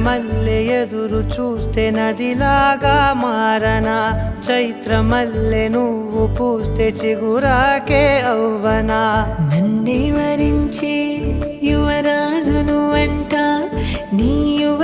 మల్లె ఎదురు చూస్తే నదిలాగా మారనా, చైత్ర మల్లె నువ్వు పూస్తే చిగురాకే అవ్వనా. నన్నే వరించే యువరాజును అంట నీ యువ